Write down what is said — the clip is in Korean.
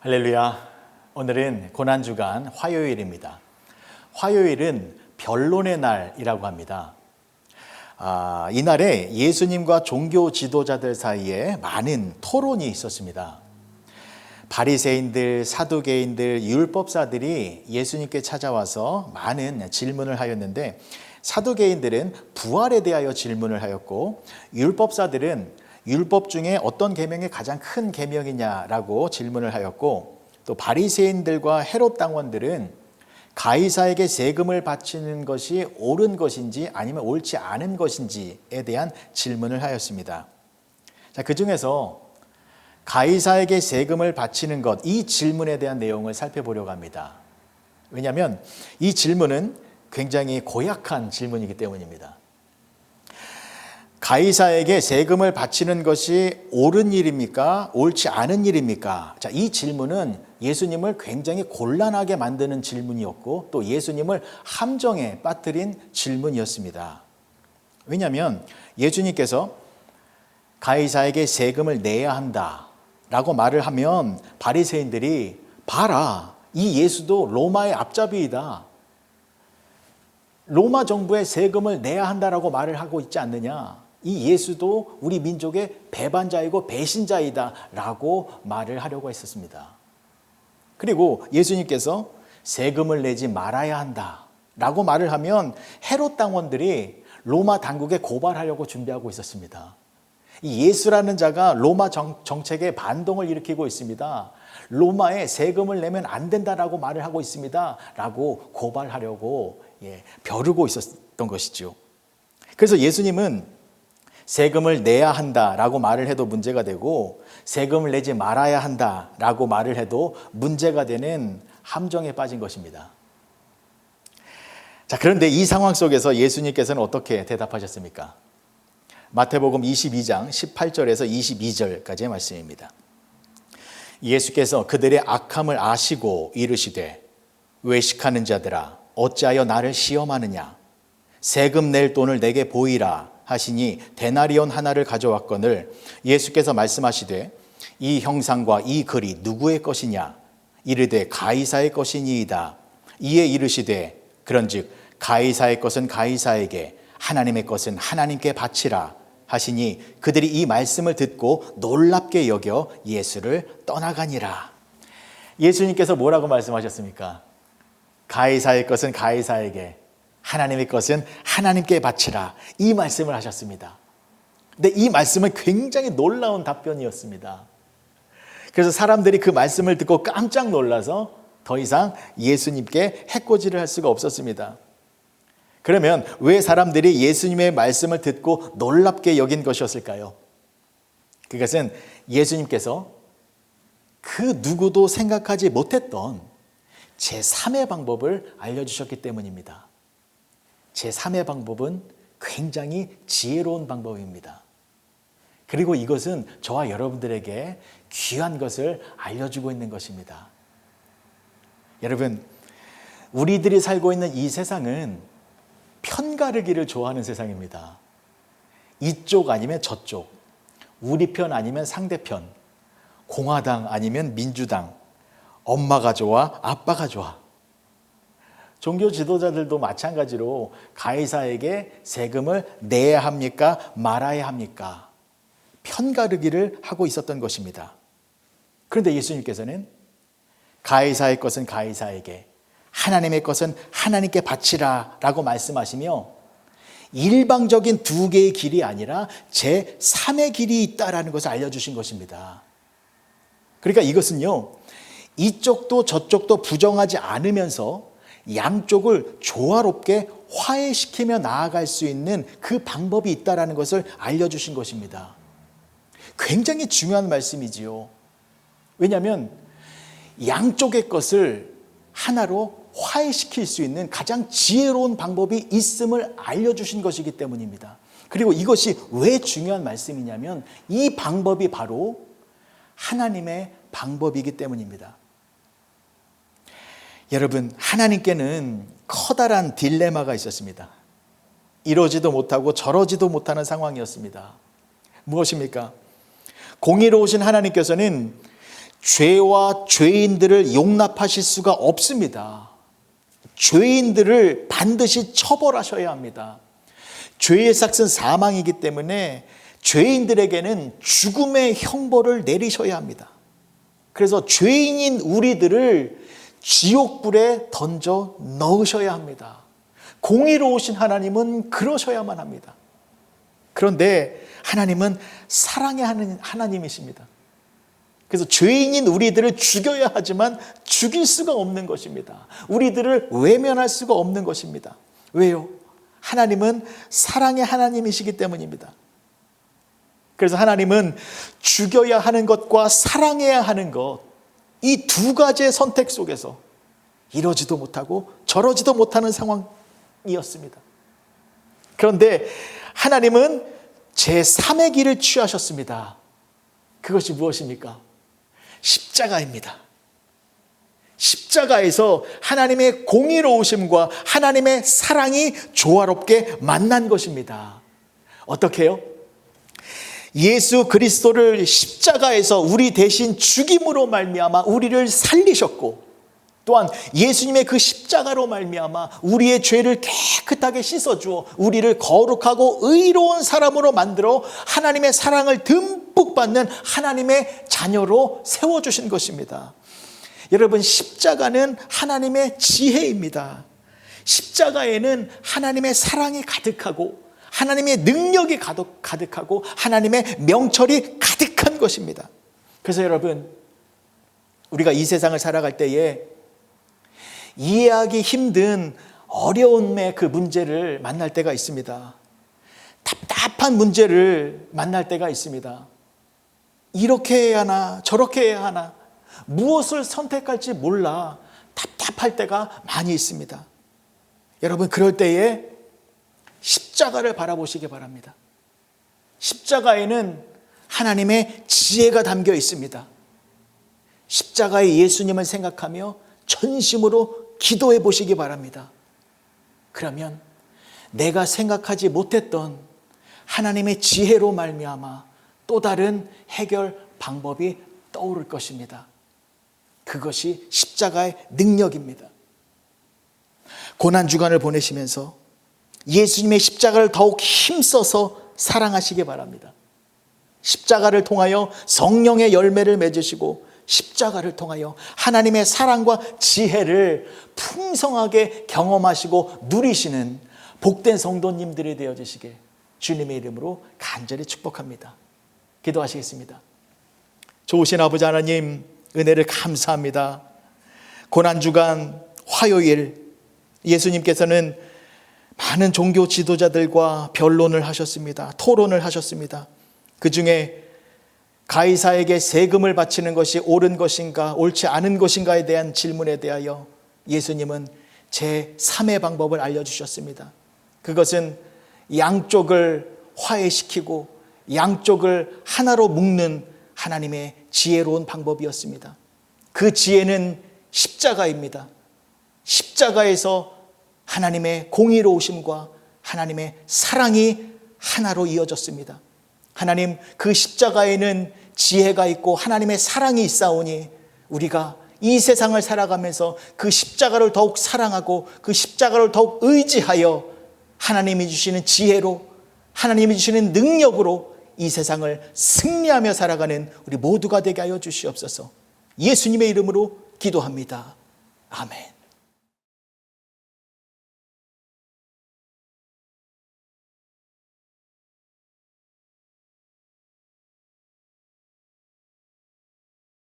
할렐루야. 오늘은 고난주간 화요일입니다. 화요일은 변론의 날이라고 합니다. 이날에 예수님과 종교 지도자들 사이에 많은 토론이 있었습니다. 바리새인들, 사두개인들, 율법사들이 예수님께 찾아와서 많은 질문을 하였는데, 사두개인들은 부활에 대하여 질문을 하였고, 율법사들은 율법 중에 어떤 계명이 가장 큰 계명이냐라고 질문을 하였고, 또 바리새인들과 헤롯 당원들은 가이사에게 세금을 바치는 것이 옳은 것인지 아니면 옳지 않은 것인지에 대한 질문을 하였습니다. 자, 그 중에서 가이사에게 세금을 바치는 것, 이 질문에 대한 내용을 살펴보려고 합니다. 왜냐하면 이 질문은 굉장히 고약한 질문이기 때문입니다. 가이사에게 세금을 바치는 것이 옳은 일입니까? 옳지 않은 일입니까? 자, 이 질문은 예수님을 굉장히 곤란하게 만드는 질문이었고, 또 예수님을 함정에 빠뜨린 질문이었습니다. 왜냐하면 예수님께서 가이사에게 세금을 내야 한다라고 말을 하면 바리새인들이 봐라, 이 예수도 로마의 앞잡이이다, 로마 정부에 세금을 내야 한다라고 말을 하고 있지 않느냐, 이 예수도 우리 민족의 배반자이고 배신자이다 라고 말을 하려고 했었습니다. 그리고 예수님께서 세금을 내지 말아야 한다 라고 말을 하면 헤롯 당원들이 로마 당국에 고발하려고 준비하고 있었습니다. 이 예수라는 자가 로마 정책에 반동을 일으키고 있습니다. 로마에 세금을 내면 안 된다라고 말을 하고 있습니다 라고 고발하려고 벼르고 있었던 것이죠. 그래서 예수님은 세금을 내야 한다라고 말을 해도 문제가 되고, 세금을 내지 말아야 한다라고 말을 해도 문제가 되는 함정에 빠진 것입니다. 자, 그런데 이 상황 속에서 예수님께서는 어떻게 대답하셨습니까? 마태복음 22장 18절에서 22절까지의 말씀입니다. 예수께서 그들의 악함을 아시고 이르시되, 외식하는 자들아 어찌하여 나를 시험하느냐? 세금 낼 돈을 내게 보이라 하시니 데나리온 하나를 가져왔거늘, 예수께서 말씀하시되 이 형상과 이 글이 누구의 것이냐? 이르되 가이사의 것이니이다. 이에 이르시되 그런즉 가이사의 것은 가이사에게, 하나님의 것은 하나님께 바치라 하시니, 그들이 이 말씀을 듣고 놀랍게 여겨 예수를 떠나가니라. 예수님께서 뭐라고 말씀하셨습니까? 가이사의 것은 가이사에게, 하나님의 것은 하나님께 바치라, 이 말씀을 하셨습니다. 근데 이 말씀은 굉장히 놀라운 답변이었습니다. 그래서 사람들이 그 말씀을 듣고 깜짝 놀라서 더 이상 예수님께 해코지를 할 수가 없었습니다. 그러면 왜 사람들이 예수님의 말씀을 듣고 놀랍게 여긴 것이었을까요? 그것은 예수님께서 그 누구도 생각하지 못했던 제3의 방법을 알려주셨기 때문입니다. 제3의 방법은 굉장히 지혜로운 방법입니다. 그리고 이것은 저와 여러분들에게 귀한 것을 알려주고 있는 것입니다. 여러분, 우리들이 살고 있는 이 세상은 편가르기를 좋아하는 세상입니다. 이쪽 아니면 저쪽, 우리 편 아니면 상대편, 공화당 아니면 민주당, 엄마가 좋아, 아빠가 좋아. 종교 지도자들도 마찬가지로 가이사에게 세금을 내야 합니까? 말아야 합니까? 편가르기를 하고 있었던 것입니다. 그런데 예수님께서는 가이사의 것은 가이사에게, 하나님의 것은 하나님께 바치라 라고 말씀하시며, 일방적인 두 개의 길이 아니라 제3의 길이 있다라는 것을 알려주신 것입니다. 그러니까 이것은요, 이쪽도 저쪽도 부정하지 않으면서 양쪽을 조화롭게 화해시키며 나아갈 수 있는 그 방법이 있다는 것을 알려주신 것입니다. 굉장히 중요한 말씀이지요. 왜냐하면 양쪽의 것을 하나로 화해시킬 수 있는 가장 지혜로운 방법이 있음을 알려주신 것이기 때문입니다. 그리고 이것이 왜 중요한 말씀이냐면 이 방법이 바로 하나님의 방법이기 때문입니다. 여러분, 하나님께는 커다란 딜레마가 있었습니다. 이러지도 못하고 저러지도 못하는 상황이었습니다. 무엇입니까? 공의로우신 하나님께서는 죄와 죄인들을 용납하실 수가 없습니다. 죄인들을 반드시 처벌하셔야 합니다. 죄의 삭은 사망이기 때문에 죄인들에게는 죽음의 형벌을 내리셔야 합니다. 그래서 죄인인 우리들을 지옥불에 던져 넣으셔야 합니다. 공의로우신 하나님은 그러셔야만 합니다. 그런데 하나님은 사랑의 하나님이십니다. 그래서 죄인인 우리들을 죽여야 하지만 죽일 수가 없는 것입니다. 우리들을 외면할 수가 없는 것입니다. 왜요? 하나님은 사랑의 하나님이시기 때문입니다. 그래서 하나님은 죽여야 하는 것과 사랑해야 하는 것, 이 두 가지의 선택 속에서 이러지도 못하고 저러지도 못하는 상황이었습니다. 그런데 하나님은 제3의 길을 취하셨습니다. 그것이 무엇입니까? 십자가입니다. 십자가에서 하나님의 공의로우심과 하나님의 사랑이 조화롭게 만난 것입니다. 어떻게 해요? 예수 그리스도를 십자가에서 우리 대신 죽임으로 말미암아 우리를 살리셨고, 또한 예수님의 그 십자가로 말미암아 우리의 죄를 깨끗하게 씻어주어 우리를 거룩하고 의로운 사람으로 만들어 하나님의 사랑을 듬뿍 받는 하나님의 자녀로 세워주신 것입니다. 여러분, 십자가는 하나님의 지혜입니다. 십자가에는 하나님의 사랑이 가득하고 하나님의 능력이 가득하고 하나님의 명철이 가득한 것입니다. 그래서 여러분, 우리가 이 세상을 살아갈 때에 이해하기 힘든 어려움의 그 문제를 만날 때가 있습니다. 답답한 문제를 만날 때가 있습니다. 이렇게 해야 하나 저렇게 해야 하나 무엇을 선택할지 몰라 답답할 때가 많이 있습니다. 여러분, 그럴 때에 십자가를 바라보시기 바랍니다. 십자가에는 하나님의 지혜가 담겨 있습니다. 십자가의 예수님을 생각하며 전심으로 기도해 보시기 바랍니다. 그러면 내가 생각하지 못했던 하나님의 지혜로 말미암아 또 다른 해결 방법이 떠오를 것입니다. 그것이 십자가의 능력입니다. 고난주간을 보내시면서 예수님의 십자가를 더욱 힘써서 사랑하시기 바랍니다. 십자가를 통하여 성령의 열매를 맺으시고 십자가를 통하여 하나님의 사랑과 지혜를 풍성하게 경험하시고 누리시는 복된 성도님들이 되어주시게 주님의 이름으로 간절히 축복합니다. 기도하시겠습니다. 좋으신 아버지 하나님, 은혜를 감사합니다. 고난주간 화요일 예수님께서는 많은 종교 지도자들과 변론을 하셨습니다. 토론을 하셨습니다. 그 중에 가이사에게 세금을 바치는 것이 옳은 것인가 옳지 않은 것인가에 대한 질문에 대하여 예수님은 제3의 방법을 알려주셨습니다. 그것은 양쪽을 화해시키고 양쪽을 하나로 묶는 하나님의 지혜로운 방법이었습니다. 그 지혜는 십자가입니다. 십자가에서 하나님의 공의로우심과 하나님의 사랑이 하나로 이어졌습니다. 하나님, 그 십자가에는 지혜가 있고 하나님의 사랑이 있사오니 우리가 이 세상을 살아가면서 그 십자가를 더욱 사랑하고 그 십자가를 더욱 의지하여 하나님이 주시는 지혜로, 하나님이 주시는 능력으로 이 세상을 승리하며 살아가는 우리 모두가 되게 하여 주시옵소서. 예수님의 이름으로 기도합니다. 아멘.